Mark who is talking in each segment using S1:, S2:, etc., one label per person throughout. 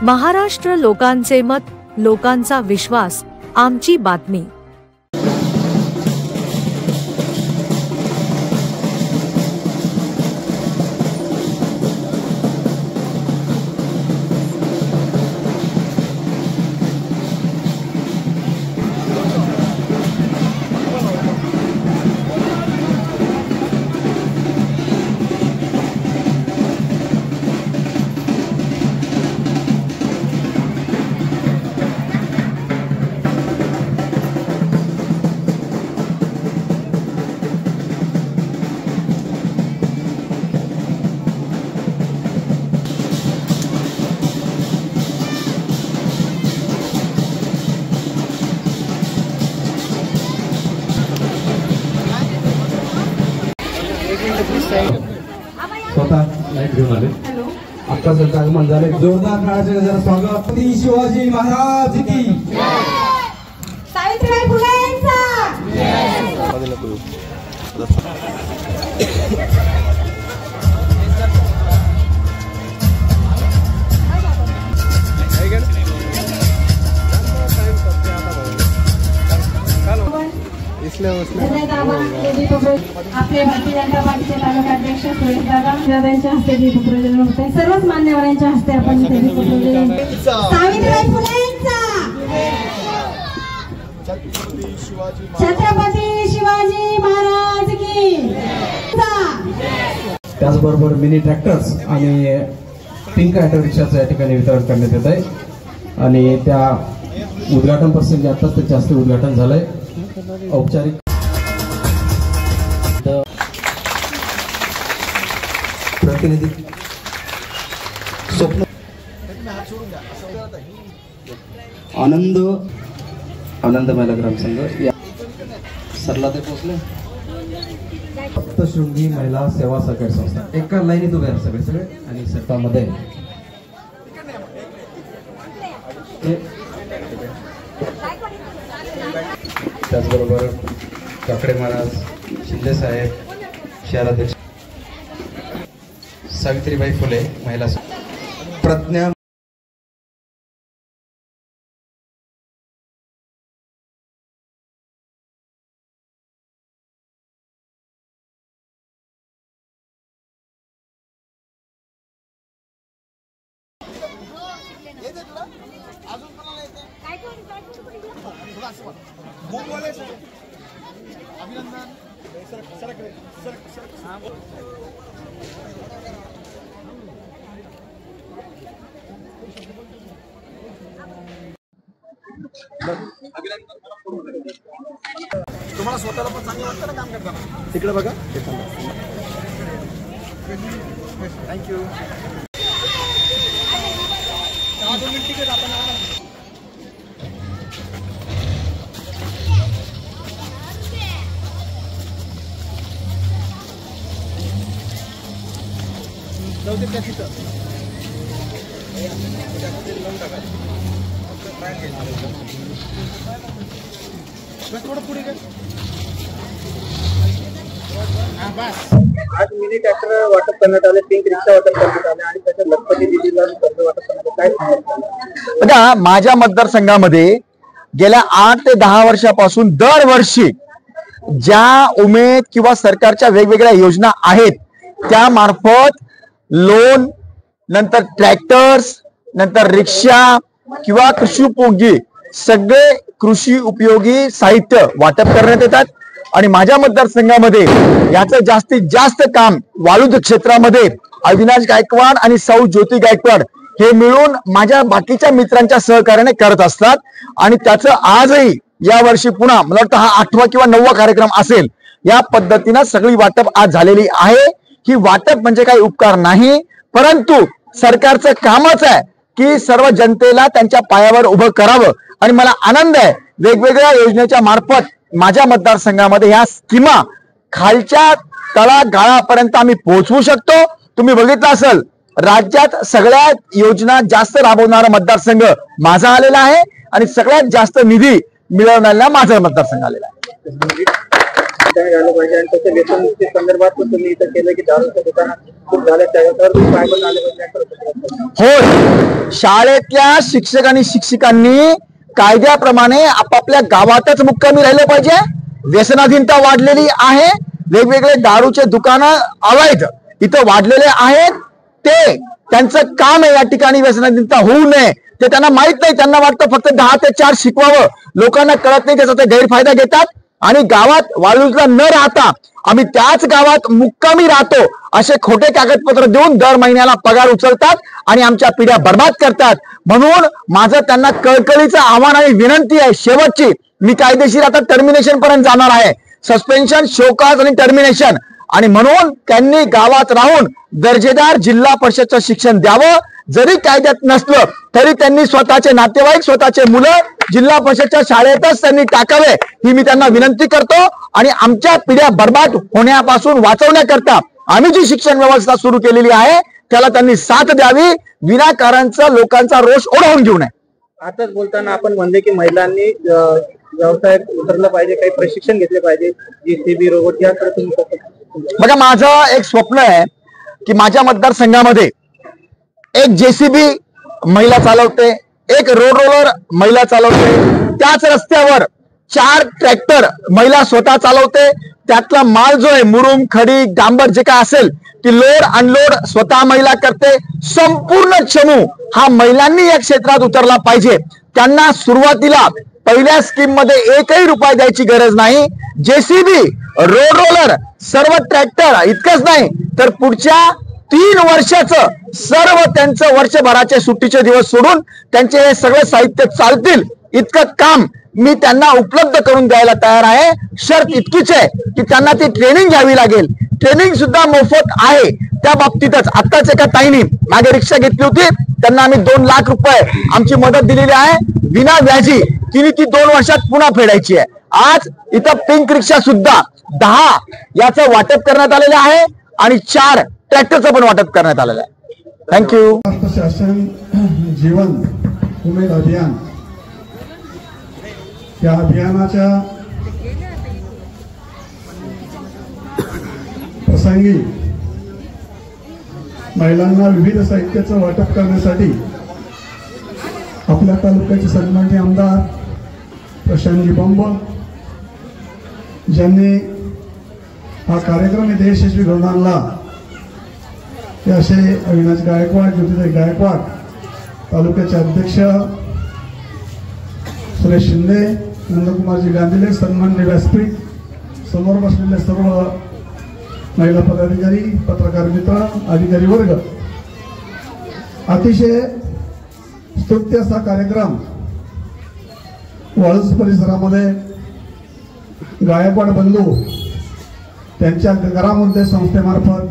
S1: महाराष्ट्र लोकांचे मत, लोकांचा विश्वास, आमची बातमी।
S2: स्वतः लाईट घेऊन आले। आता सर आगमन झाले, जोरदार टाळ्यांचे जरा स्वागत। छत्रपती शिवाजी महाराज की जय,
S3: सावित्रीबाई फुलेंचा आपले भारतीय जनता पार्टीचे तालुका अध्यक्ष सुरेश दादा यांच्या हस्ते दीपप्रज्वलन होते। सर्वच मान्यवरांच्या हस्ते आपण दीपप्रज्वलन। सावित्रीबाई फुलेंचा, छत्रपती शिवाजी महाराज की।
S2: त्याचबरोबर मिनी ट्रॅक्टर्स आणि पिंक ऑटो रिक्षाचं या ठिकाणी वितरण करण्यात येत आहे आणि त्या उद्घाटन प्रसंगी आता त्याचे हस्ते उद्घाटन झालंय औपचारिक। प्रतिनिधी स्वप्न आनंद महिला ग्राम संघ सरला ते पोहोचले। सप्तशृंगी महिला सेवा सहकारी संस्था एका लाईनीत उभे आहेत सगळे आणि सरकारमध्ये त्याचबरोबर काकडे महाराज, शिंदे साहेब, शहराध्यक्ष सावित्रीबाई फुले महिला प्रज्ञा
S4: तुम्हाला स्वतःला पण चांगलं वाटतं ना काम करताना? तिकडे बघा। थँक्यू। थोडं पुढे आज मिनी ट्रॅक्टर वाटप करण्यात आले, पिंक रिक्षा वाटप करण्यात आले आणि त्याच्या लखपती दिदीला कर्ज वाटप करण्यात काय सांगायचं?
S5: बघा, माझ्या मतदारसंघामध्ये गेल्या 8 ते 10 वर्षापासून दरवर्षी ज्या उमेद किंवा सरकारच्या वेगवेगळ्या योजना आहेत त्या मार्फत लोन, नंतर ट्रॅक्टर्स, नंतर रिक्षा किंवा कृषी उपयोगी सगळे कृषी उपयोगी साहित्य वाटप करण्यात येतात आणि माझ्या मतदारसंघामध्ये याचं जास्तीत जास्त काम वाळूज क्षेत्रामध्ये अविनाश गायकवाड आणि सौ ज्योती गायकवाड हे मिळून माझ्या बाकीच्या मित्रांच्या सहकार्याने करत असतात आणि त्याचं आजही या वर्षी पुन्हा मला वाटतं हा 8वा किंवा 9वा कार्यक्रम असेल। या पद्धतीने सगळी वाटप आज झालेली आहे। ही वाटप म्हणजे काही उपकार नाही, परंतु सरकारचं कामच आहे की सर्व जनतेला त्यांच्या पायावर उभं करावं आणि मला आनंद आहे वेगवेगळ्या योजनेच्या मार्फत माझ्या मतदारसंघामध्ये ह्या स्कीमा खालच्या तळागाळापर्यंत आम्ही पोहोचवू शकतो। तुम्ही बघितलं असेल राज्यात सगळ्यात योजना जास्त राबवणारा मतदारसंघ माझा आलेला आहे आणि सगळ्यात जास्त निधी मिळवणारा माझा मतदारसंघ आलेला आहे।
S4: ठिकाणी झालं पाहिजे आणि त्याच्या व्यसनमुक्ती संदर्भात तुम्ही इथं केलं की दारूच्या दुकानात खूप झालं त्याच्यावर तुम्ही काय पण आले पाहिजे.
S5: होय, शाळेतल्या शिक्षक आणि शिक्षिकांनी कायद्याप्रमाणे आपापल्या गावातच मुक्कामी राहिलं पाहिजे. व्यसनाधीनता वाढलेली आहे, वेगवेगळे दारूचे दुकानं अवैध इथं वाढलेले आहेत. ते त्यांचं काम आहे या ठिकाणी व्यसनाधीनता होऊ नये. ते त्यांना माहित नाही, त्यांना वाटतं फक्त 10 ते 4 शिकवावं, लोकांना कळत नाही, त्याचा ते गैरफायदा घेतात आणि गावात वाळूजला न राहता आम्ही त्याच गावात मुक्कामी राहतो असे खोटे कागदपत्र देऊन दर महिन्याला पगार उचलतात आणि आमच्या पिढ्या बर्बाद करतात. म्हणून माझं त्यांना कळकळीचं आव्हान आणि विनंती आहे शेवटची, मी कायदेशीर आता टर्मिनेशन पर्यंत जाणार आहे, सस्पेन्शन, शोकाज आणि टर्मिनेशन. आणि म्हणून त्यांनी गावात राहून दर्जेदार जिल्हा परिषदचं शिक्षण द्यावं. जरी कायद्यात नसलं तरी त्यांनी स्वतःचे नातेवाईक, स्वतःचे मुलं जिल्हा परिषदच्या शाळेतच त्यांनी टाकावे ही मी त्यांना विनंती करतो. आणि आमच्या पिढ्या बर्बाद होण्यापासून वाचवण्याकरता आम्ही जी शिक्षण व्यवस्था सुरू केलेली आहे त्याला त्यांनी साथ द्यावी, विनाकारणचा लोकांचा रोष ओढवून घेऊ नये.
S4: आताच बोलताना आपण म्हणले की महिलांनी व्यवसायात उतरलं पाहिजे, काही प्रशिक्षण घेतले पाहिजे, JCB रोबोट याकडे तुम्ही.
S5: बघा, माझं एक स्वप्न आहे की माझ्या मतदारसंघामध्ये एक JCB महिला चालवते, एक रोड रोलर महिला चालवते, त्याच रस्त्यावर 4 ट्रॅक्टर महिला स्वतः चालवते. त्यातला माल जो आहे, मुरुम, खडी, डांबर जे काय असेल ती लोड अनलोड स्वतः महिला करते. संपूर्ण चमू हा महिलांनी या क्षेत्रात उतरला पाहिजे. त्यांना सुरुवातीला पहिल्या स्कीम मध्ये 1ही रुपया द्यायची गरज नाही. JCB, रोड रोलर, सर्व ट्रॅक्टर इतकंच नाही तर पुढच्या 3 वर्षाचं सर्व त्यांचं वर्षभराचे सुट्टीचे दिवस सोडून त्यांचे हे सगळे साहित्य चालतील इतकं काम मी त्यांना उपलब्ध करून द्यायला तयार आहे. शर्त इतकीच आहे की त्यांना ती ट्रेनिंग घ्यावी लागेल. ट्रेनिंग सुद्धा मोफत आहे. त्या बाबतीतच आत्ताच एका ताईंनी मागे रिक्षा घेतली होती, त्यांना आम्ही 2 लाख रुपये आमची मदत दिलेली आहे विना व्याजी. तिने ती 2 वर्षात पुन्हा फेडायची आहे. आज इथं पिंक रिक्षा सुद्धा 10 याचं वाटप करण्यात आलेलं आहे आणि 4 ट्रॅक्टरचं पण वाटप करण्यात आलेलं आहे. थँक्यू.
S6: शासन जीवन उमेद अभियान या अभियानाच्या प्रसंगी महिलांना विविध साहित्याचं वाटप करण्यासाठी आपल्या तालुक्याचे सन्माननीय आमदार प्रशांतजी बंब ज्यांनी हा कार्यक्रम इथे यशस्वी घडवून आणला ते असे अविनाश गायकवाड, ज्योतिताई गायकवाड, तालुक्याचे अध्यक्ष सुरेश शिंदे, नंदकुमारजी गांधीले, सन्माननीय व्यासपीठ, समोर बसलेले सर्व महिला पदाधिकारी, पत्रकार मित्र, अधिकारी वर्ग, अतिशय स्तुत्य असा कार्यक्रम वाळूज परिसरामध्ये गायकवाड बंधू त्यांच्या घरामध्ये संस्थेमार्फत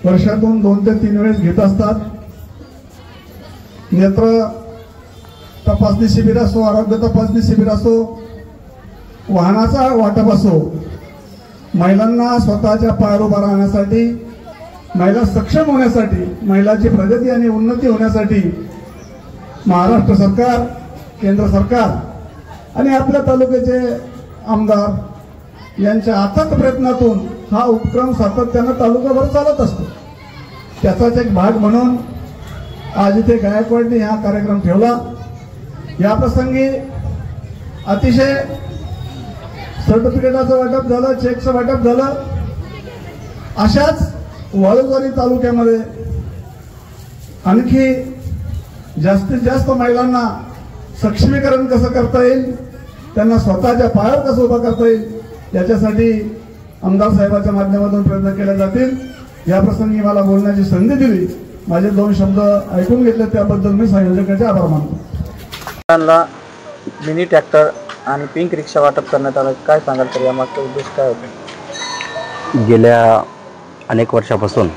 S6: वर्षातून 2 ते 3 वेळेस घेत असतात. नेत्र तपासणी शिबिर असो, आरोग्य तपासणी शिबिर असो, वाहनाचा वाटप असो, महिलांना स्वतःच्या पायावर उभा राहण्यासाठी, महिला सक्षम होण्यासाठी, महिलाची प्रगती आणि उन्नती होण्यासाठी महाराष्ट्र सरकार, केंद्र सरकार आणि आपल्या तालुक्याचे आमदार यांच्या अथक प्रयत्नातून हा उपक्रम सातत्यानं तालुकाभर चालत असतो. त्याचाच एक भाग म्हणून आज इथे गायकवाडनी हा कार्यक्रम ठेवला. या प्रसंगी अतिशय सर्टिफिकेटाचं वाटप झालं, चेकचं वाटप झालं. अशाच वाळूजवाडी तालुक्यामध्ये आणखी जास्तीत जास्त महिलांना सक्षमीकरण कसं करता येईल, त्यांना स्वतःच्या पायावर कसं उभा करता येईल याच्यासाठी आमदार साहेबांच्या माध्यमातून प्रयत्न केले जातील. या प्रसंगी मला बोलण्याची संधी दिली, माझे 2 शब्द ऐकून घेतले त्याबद्दल मी संयोजकांचे आभार मानतो.
S4: मिनी ट्रॅक्टर आणि पिंक रिक्षा वाटप करण्यात आलं, काय सांगाल तर यामागचा उद्देश काय होता?
S7: गेल्या अनेक वर्षापासून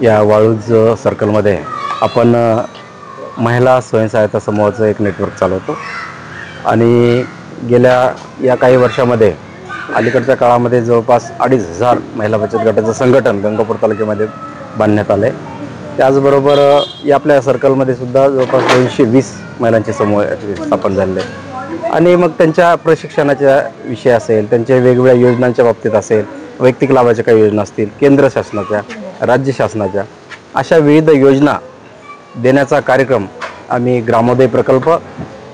S7: या वाळूज सर्कलमध्ये आपण महिला स्वयंसहायता समूहाचं एक नेटवर्क चालवतो आणि गेल्या या काही वर्षामध्ये अलीकडच्या काळामध्ये जवळपास 2,500 महिला बचत गटाचं संघटन गंगापूर तालुक्यामध्ये बांधण्यात आलं आहे. त्याचबरोबर या आपल्या सर्कलमध्ये सुद्धा जवळपास 220 महिलांचे समूह स्थापन झालेले आहेत. आणि मग त्यांच्या प्रशिक्षणाच्या विषय असेल, त्यांच्या वेगवेगळ्या योजनांच्या बाबतीत असेल, वैयक्तिक लाभाच्या काही योजना असतील, केंद्र शासनाच्या, राज्य शासनाच्या, अशा विविध योजना देण्याचा कार्यक्रम आम्ही ग्रामोदय प्रकल्प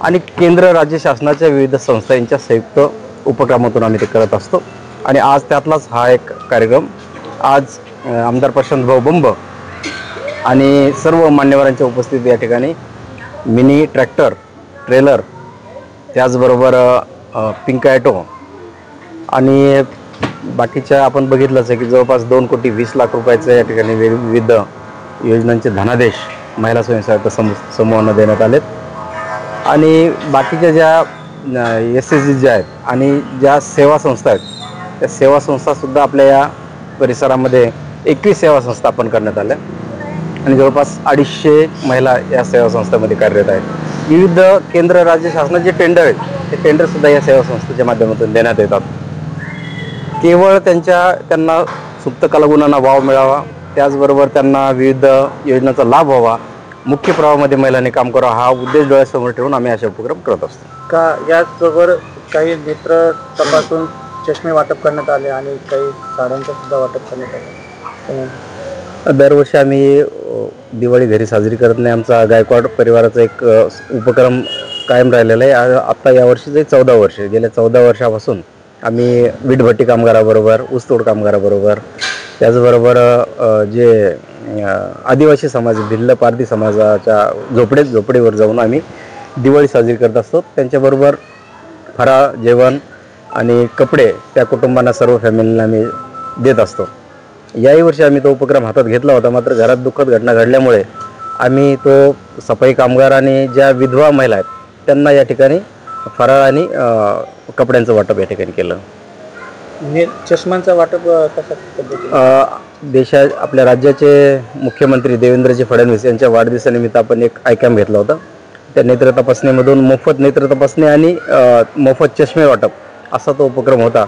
S7: आणि केंद्र राज्य शासनाच्या विविध संस्था यांच्या संयुक्त उपक्रमातून आम्ही ते करत असतो. आणि आज त्यातलाच हा एक कार्यक्रम आज आमदार प्रशांत भाऊ बंब आणि सर्व मान्यवरांच्या उपस्थितीत या ठिकाणी मिनी ट्रॅक्टर, ट्रेलर, त्याचबरोबर पिंक ॲटो आणि बाकीच्या आपण बघितलंच आहे की जवळपास 2,20 लाख रुपयाचं या ठिकाणी विविध योजनांचे धनादेश महिला स्वयंसहायता समूहांना देण्यात आलेत. आणि बाकीच्या ज्या SSG ज्या आहेत आणि ज्या सेवा संस्था आहेत त्या सेवा संस्थासुद्धा आपल्या या परिसरामध्ये 21 सेवा संस्था आपण करण्यात आल्या आणि जवळपास 250 महिला या सेवा संस्थांमध्ये कार्यरत आहेत. विविध केंद्र राज्य शासनाचे टेंडर आहेत ते टेंडरसुद्धा या सेवा संस्थेच्या माध्यमातून देण्यात येतात. केवळ त्यांना सुप्त कलागुणांना वाव मिळावा, त्याचबरोबर त्यांना विविध योजनांचा लाभ व्हावा, मुख्य प्रवाहामध्ये महिलांनी काम करावं हा उद्देश डोळ्यासमोर ठेवून आम्ही असे उपक्रम करत असतो.
S4: का याचबरोबर काही नेत्र तपासून चष्मे वाटप करण्यात आले आणि काही साड्यांचं सुद्धा वाटप करण्यात आले.
S7: दरवर्षी आम्ही दिवाळी घरी साजरी करत नाही, आमचा गायकवाड परिवाराचा एक उपक्रम कायम राहिलेला आहे. आता यावर्षीचे 14 वर्ष, गेल्या 14 वर्षापासून आम्ही वीटभट्टी कामगाराबरोबर, ऊसतोड कामगाराबरोबर, त्याचबरोबर जे आदिवासी समाज, भिल्ल पारधी समाजाच्या झोपडीवर जाऊन आम्ही दिवाळी साजरी करत असतो. त्यांच्याबरोबर फराळ, जेवण आणि कपडे त्या कुटुंबांना, सर्व फॅमिलीला आम्ही देत असतो. याही वर्षी आम्ही तो उपक्रम हातात घेतला होता, मात्र घरात दुःखद घटना घडल्यामुळे आम्ही तो सफाई कामगार आणि ज्या विधवा महिला आहेत त्यांना या ठिकाणी फराळ आणि कपड्यांचं वाटप या ठिकाणी केलं.
S4: चष्म्यांचं वाटप कशा पद्धतीने?
S7: आपल्या राज्याचे मुख्यमंत्री देवेंद्रजी फडणवीस यांच्या वाढदिवसानिमित्त आपण एक कॅम्प घेतला होता. त्या नेत्र तपासणीमधून मोफत नेत्र तपासणी आणि मोफत चष्मे वाटप असा तो उपक्रम होता.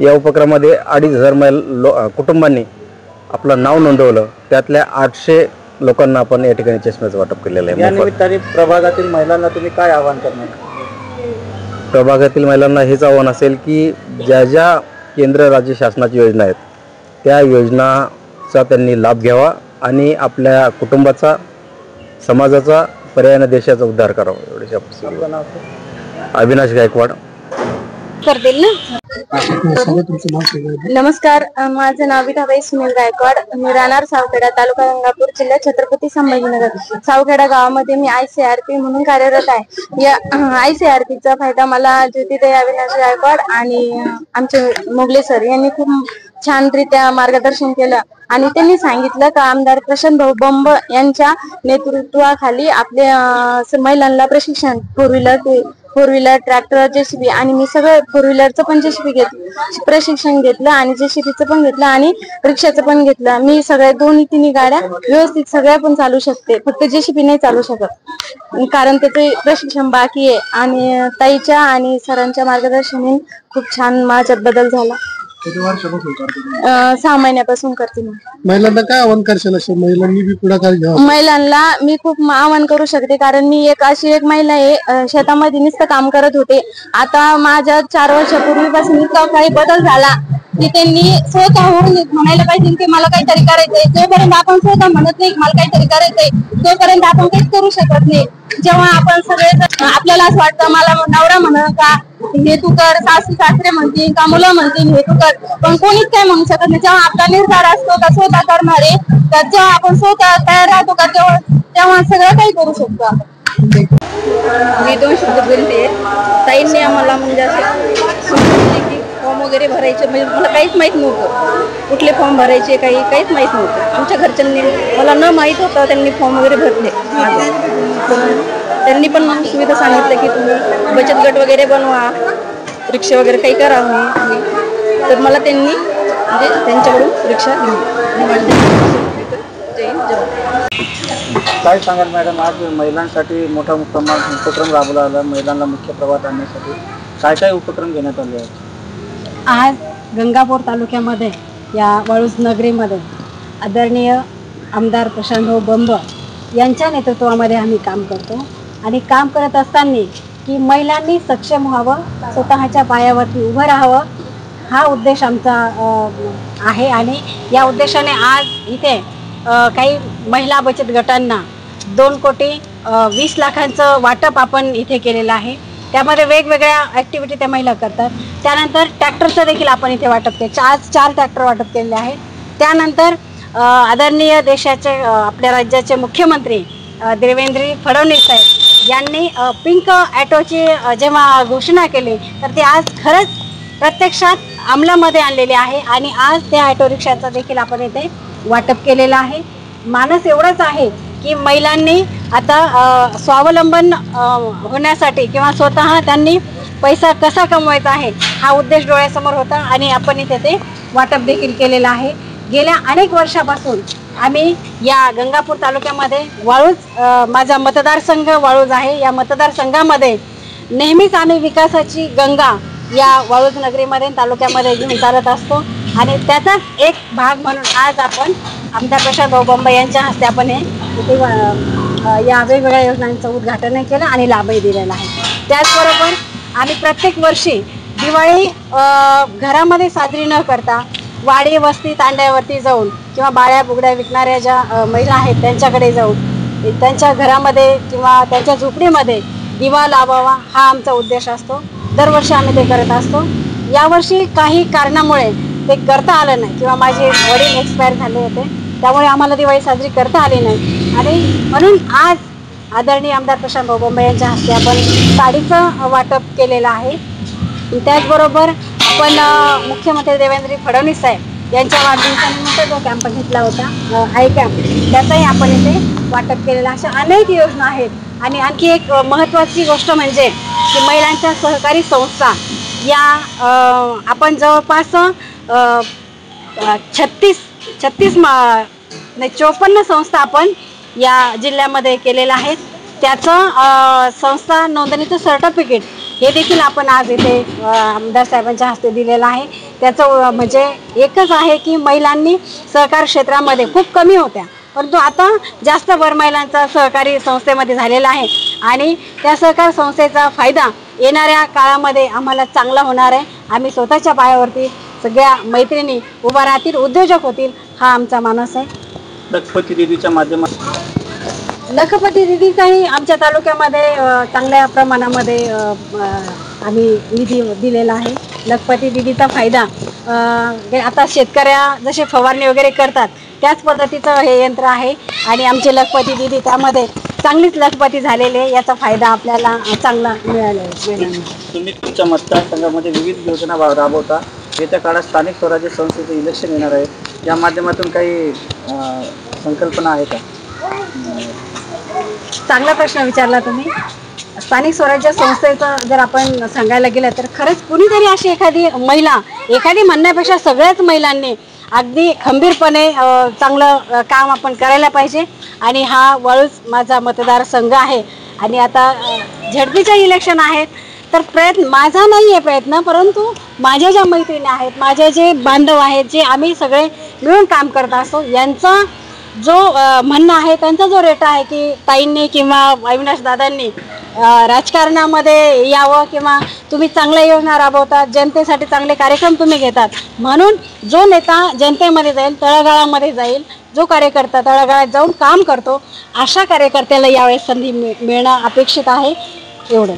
S7: या उपक्रमामध्ये 2,500 कुटुंबांनी आपलं नाव नोंदवलं. त्यातल्या 800 लोकांना आपण या ठिकाणी चष्म्याचं वाटप केलेलं आहे.
S4: या निमित्ताने प्रभागातील महिलांना तुम्ही काय आवाहन करणार?
S7: प्रभागातील महिलांना हेच आव्हान असेल की ज्या ज्या केंद्र राज्य शासनाच्या योजना आहेत त्या योजनाचा त्यांनी लाभ घ्यावा आणि आपल्या कुटुंबाचा, समाजाचा, पर्यायाने देशाचा उद्धार करावा. एवढे अविनाश गायकवाड
S8: करतील ना. नमस्कार, माझं नाव विधाबाई सुनील गायकवाड. मी राहणार सावखेडा, तालुका गंगापूर, जिल्हा छत्रपती संभाजीनगर. सावखेडा गावामध्ये मी ICRP म्हणून कार्यरत आहे. या ICRPचा फायदा मला ज्योतिताई अविनाश गायकवाड आणि आमचे मोगले सर यांनी खूप छानरित्या मार्गदर्शन केलं आणि त्यांनी सांगितलं का आमदार प्रशांत भाऊ बंब यांच्या नेतृत्वाखाली आपल्या महिलांना प्रशिक्षण फोर व्हीलर, ट्रॅक्टर, JCB आणि मी सगळं फोर व्हीलरचं पण JCB घेतलं, प्रशिक्षण घेतलं आणि JCBचं पण घेतलं आणि रिक्षाचं पण घेतलं. मी सगळ्या 2-3 गाड्या व्यवस्थित सगळ्या पण चालू शकते, फक्त JCB नाही चालू शकत कारण त्याचे प्रशिक्षण बाकी आहे. आणि ताईच्या आणि सरांच्या मार्गदर्शनाने खूप छान माझ्यात बदल झाला. 6 महिन्यापासून करते.
S6: महिलांना काय आव्हान करशील? महिलांनी बी पुढाकार घ्यावा.
S8: महिलांना मी खूप आव्हान करू शकते कारण मी अशी एक महिला आहे, शेतामध्ये नुसतं काम करत होते. आता माझ्या 4 वर्षापूर्वीपासून इतका काही बदल झाला की त्यांनी स्वतःहून म्हणायला पाहिजे की मला काहीतरी करायचंय. जोपर्यंत आपण स्वतः म्हणत नाही मला काहीतरी करायचंय तोपर्यंत आपण काहीच करू शकत नाही. जेव्हा आपण सगळे आपल्याला असं वाटतं मला नवरा म्हणून का हे तू कर, सासू सासरे म्हणतील का मुलं म्हणतील हे तू कर, पण कोणीच काय म्हणू शकत नाही. जेव्हा आपला निर्धार असतो का स्वतः करणार आहे, तर जेव्हा आपण स्वतः तयार राहतो का तेव्हा सगळं काही करू शकतो आपण.
S9: मी 2 शब्द बोलते. ताईंनी आम्हाला म्हणजे असं की फॉर्म वगैरे भरायचे, म्हणजे मला काहीच माहीत नव्हतं कुठले फॉर्म भरायचे, काहीच माहीत नव्हतं. आमच्या घरच्यांनी मला न माहीत होतं त्यांनी फॉर्म वगैरे भरले. त्यांनी पण सुविधा सांगितलं की तुम्ही बचत गट वगैरे बनवा, रिक्षा वगैरे काही करा. तर मला त्यांनी म्हणजे त्यांच्याकडून रिक्षा
S4: काय सांगाल मॅडम? आज महिलांसाठी मोठा उपक्रम राबवला आला. महिलांना मुख्य प्रवाहात आणण्यासाठी काय काय उपक्रम घेण्यात आले आहेत?
S3: आज गंगापूर तालुक्यामध्ये या वाळूज नगरीमध्ये आदरणीय आमदार प्रशांत भाऊ बंब यांच्या नेतृत्वामध्ये आम्ही काम करतो आणि काम करत असताना
S10: की महिलांनी सक्षम व्हावं, स्वतःच्या पायावरती उभं राहावं, हा उद्देश आमचा आहे। आणि या उद्देशाने आज इथे काही महिला बचत गटांना 2,20,00,000चं वाटप आपण इथे केलेलं आहे। त्यामध्ये वेगवेगळ्या ॲक्टिव्हिटी त्या महिला करतात। त्यानंतर ट्रॅक्टरचं देखील आपण इथे वाटप केले, आज 4 ट्रॅक्टर वाटप केलेले आहेत। त्यानंतर आदरणीय देशाचे आपल्या राज्याचे मुख्यमंत्री देवेंद्र फडणवीस साहेब यांनी पिंक ॲटोची जेव्हा घोषणा केली तर ते आज खरंच प्रत्यक्षात अंमलामध्ये आणलेले आहे आणि आज त्या ऑटो रिक्षाचा देखील आपण इथे वाटप केलेलं आहे। मानस एवढंच आहे की महिलांनी आता स्वावलंबन होण्यासाठी किंवा स्वतः त्यांनी पैसा कसा कमवायचा आहे हा उद्देश डोळ्यासमोर होता आणि आपण इथे ते वाटप देखील केलेलं आहे। गेल्या अनेक वर्षापासून आम्ही या गंगापूर तालुक्यामध्ये वाळूज, माझा मतदारसंघ वाळूज आहे, या मतदारसंघामध्ये नेहमीच आम्ही विकासाची गंगा या वाळूज नगरीमध्ये तालुक्यामध्ये घेऊन चालत असतो आणि त्याचाच एक भाग म्हणून आज आपण आमदार प्रशांत भाऊ बंब यांच्या हस्ते आपण हे इथे या वेगवेगळ्या योजनांचं उद्घाटन केलं आणि लाभही दिलेला आहे। त्याचबरोबर आम्ही प्रत्येक वर्षी दिवाळी घरामध्ये साजरी न करता वाडी वस्ती तांड्यावरती जाऊन किंवा बाळ्या बुगड्या विकणाऱ्या ज्या महिला आहेत त्यांच्याकडे जाऊन त्यांच्या घरामध्ये किंवा त्यांच्या झोपडीमध्ये दिवा लावावा हा आमचा उद्देश असतो। दरवर्षी आम्ही ते करत असतो। यावर्षी काही कारणामुळे ते करता आलं नाही किंवा माझे वडील एक्सपायर झाले होते, त्यामुळे आम्हाला दिवाळी साजरी करता आली नाही आणि म्हणून आज आदरणीय आमदार प्रशांत भाऊ बंब यांच्या हस्ते आपण साडीचं वाटप केलेलं आहे। त्याचबरोबर आपण मुख्यमंत्री देवेंद्र फडणवीस साहेब यांच्या वाढदिवसानिमित्त जो कॅम्प घेतला होता आय कॅम्प, त्याचाही आपण इथे वाटप केलेला। अशा अनेक योजना आहेत आणि आणखी एक महत्त्वाची गोष्ट म्हणजे की महिलांच्या सहकारी संस्था या आपण जवळपास 54 संस्था आपण या जिल्ह्यामध्ये केलेल्या आहेत। त्याचं संस्था नोंदणीचं सर्टिफिकेट हे देखील आपण आज इथे आमदार साहेबांच्या हस्ते दिलेलं आहे। त्याचं म्हणजे एकच आहे की महिलांनी सहकार क्षेत्रामध्ये खूप कमी होत्या, परंतु आता जास्त भर महिलांचा सहकारी संस्थेमध्ये झालेला आहे आणि त्या सहकार संस्थेचा फायदा येणाऱ्या काळामध्ये आम्हाला चांगला होणार आहे। आम्ही स्वतःच्या पायावरती सगळ्या मैत्रिणी उभा राहतील, उद्योजक होतील, हा आमचा मानस आहे।
S4: लखपती दीदीच्या माध्यमातून
S10: लखपती दीदीचाही आमच्या तालुक्यामध्ये चांगल्या प्रमाणामध्ये आम्ही निधी दिलेला आहे। लखपती दीदीचा फायदा आता शेतकऱ्या जसे फवारणी वगैरे करतात त्याच पद्धतीचं हे यंत्र आहे आणि आमचे लखपती दीदी त्यामध्ये चांगलीच लखपती झालेले, याचा फायदा आपल्याला चांगला मिळाला आहे।
S4: तुम्ही तुमच्या मतदारसंघामध्ये विविध योजना राबवता, येत्या काळात स्थानिक स्वराज्य संस्थेचं इलेक्शन येणार आहे, या माध्यमातून काही संकल्पना आहे का?
S10: चांगला प्रश्न विचारला तुम्ही। स्थानिक स्वराज्य संस्थेचं जर आपण सांगायला गेलं तर खरंच कुणीतरी अशी एखादी महिला, एखादी म्हणण्यापेक्षा सगळ्याच महिलांनी अगदी खंबीरपणे चांगलं काम आपण करायला पाहिजे आणि हा वाळूज माझा मतदारसंघ आहे आणि आता झडपीचे इलेक्शन आहेत तर प्रयत्न माझा नाही आहे प्रयत्न, परंतु माझ्या ज्या मैत्रिणी आहेत, माझे जे बांधव आहेत, जे आम्ही सगळे मिळून काम करत असतो, यांचा जो म्हणणं आहे, त्यांचा जो रेटा आहे की ताईंनी किंवा अविनाश दादांनी राजकारणामध्ये यावं किंवा तुम्ही चांगल्या योजना राबवतात, जनतेसाठी चांगले कार्यक्रम तुम्ही घेतात, म्हणून जो नेता जनतेमध्ये जाईल, तळागाळामध्ये जाईल, जो कार्यकर्ता तळागाळात जाऊन काम करतो, अशा कार्यकर्त्याला यावेळेस संधी मिळणं अपेक्षित आहे। एवढं